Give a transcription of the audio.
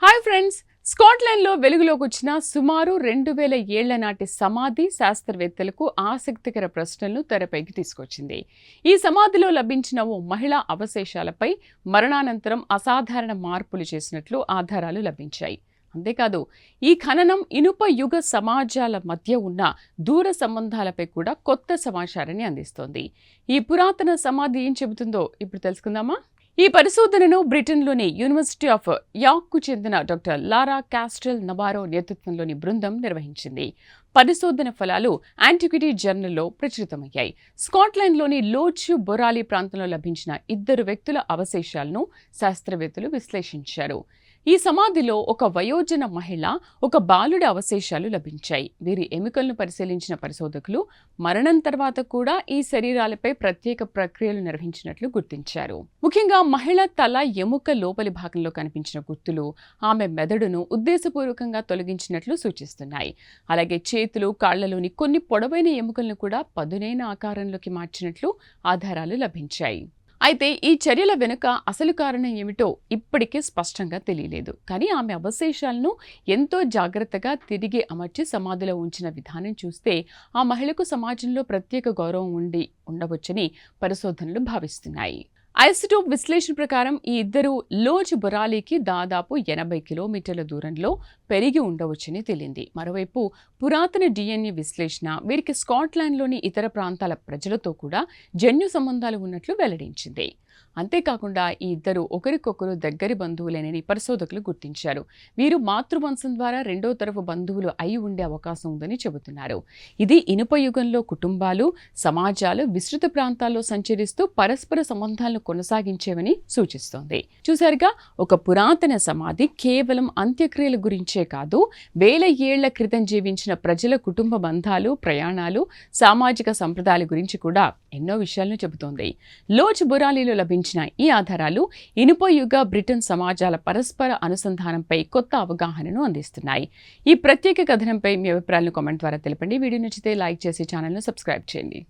Hi friends, స్కాట్లాండ్లో వెలుగులోకి వచ్చిన సుమారు 2000 ఏళ్ల నాటి సమాధి శాస్త్రవేత్తలకు ఆసక్తికర ప్రశ్నలను తెరపైకి తీసుకొచ్చింది. ఈ సమాధిలో లభించిన ఓ మహిళా అవశేషాలపై మరణానంతరం అసాధారణ మార్పులు చేసినట్లు ఆధారాలు లభించాయి. అంతేకాదు, ఈ ఖననం ఇనుప యుగ సమాజాల మధ్య ఉన్న దూర సంబంధాలపై కూడా కొత్త సమాచారాన్ని అందిస్తోంది. ఈ పురాతన సమాధి ఏం చెబుతుందో ఇప్పుడు తెలుసుకుందామా? ఈ పరిశోధనను బ్రిటన్లోని యూనివర్సిటీ ఆఫ్ యార్క్కు చెందిన డాక్టర్ లారా కాస్టెల్ నవారో నేతృత్వంలోని బృందం నిర్వహించింది. పరిశోధన ఫలాలు యాంటిక్విటీ జర్నల్లో ప్రచురితమయ్యాయి. స్కాట్లాండ్లోని లోచ్ బొరాలి ప్రాంతంలో లభించిన 2 వ్యక్తుల అవశేషాలను శాస్త్రవేత్తలు విశ్లేషించారు. ఈ సమాధిలో ఒక వయోజన మహిళ, ఒక బాలుడి అవశేషాలు లభించాయి. వీరి ఎముకలను పరిశీలించిన పరిశోధకులు మరణం తర్వాత కూడా ఈ శరీరాలపై ప్రత్యేక ప్రక్రియలు నిర్వహించినట్లు గుర్తించారు. ముఖ్యంగా మహిళ తల ఎముక లోపలి భాగంలో కనిపించిన గుర్తులు ఆమె మెదడును ఉద్దేశపూర్వకంగా తొలగించినట్లు సూచిస్తున్నాయి. అలాగే చేతులు, కాళ్లలోని కొన్ని పొడవైన ఎముకలను కూడా పదునైన ఆకారంలోకి మార్చినట్లు ఆధారాలు లభించాయి. అయితే ఈ చర్యల వెనుక అసలు కారణం ఏమిటో ఇప్పటికే స్పష్టంగా తెలియలేదు. కానీ ఆమె అవశేషాలను ఎంతో జాగ్రత్తగా తిరిగి అమర్చి సమాధిలో ఉంచిన విధానం చూస్తే ఆ మహిళకు సమాజంలో ప్రత్యేక గౌరవం ఉండవచ్చని పరిశోధనలు భావిస్తున్నాయి. ఐసోటోప్ విశ్లేషణ ప్రకారం ఈ 2 లోచ్ బొరాలీకి దాదాపు 80 కిలోమీటర్ల దూరంలో పెరిగి ఉండవచ్చని తేలింది. మరోవైపు పురాతన డిఎన్ఏ విశ్లేషణ వీరికి స్కాట్లాండ్లోని ఇతర ప్రాంతాల ప్రజలతో కూడా జన్యు సంబంధాలు ఉన్నట్లు వెల్లడించింది. అంతేకాకుండా ఈ 2 ఒకరికొకరు దగ్గరి బంధువులేనని పరిశోధకులు గుర్తించారు. వీరు మాతృవంశం ద్వారా 2వ తరపు బంధువులు అయి ఉండే అవకాశం ఉందని చెబుతున్నారు. ఇది ఇనుప యుగంలో కుటుంబాలు, సమాజాలు విస్తృత ప్రాంతాల్లో సంచరిస్తూ పరస్పర సంబంధాలను కొనసాగించేవని సూచిస్తోంది. చూసారుగా, ఒక పురాతన సమాధి కేవలం అంత్యక్రియల గురించే కాదు, వేల ఏళ్ల క్రితం జీవించిన ప్రజల కుటుంబ బంధాలు, ప్రయాణాలు, సామాజిక సంప్రదాయాల గురించి కూడా ఎన్నో విషయాలను చెబుతోంది. లోచ్ బొరాలీలో లభించిన ఈ ఆధారాలు ఇనుప యుగ బ్రిటన్ సమాజాల పరస్పర అనుసంధానంపై కొత్త అవగాహనను అందిస్తున్నాయి. ఈ ప్రత్యేక కథనంపై మీ అభిప్రాయాలను కామెంట్ ద్వారా తెలపండి. వీడియో నచ్చితే లైక్ చేసి ఛానల్ను సబ్స్క్రైబ్ చేయండి.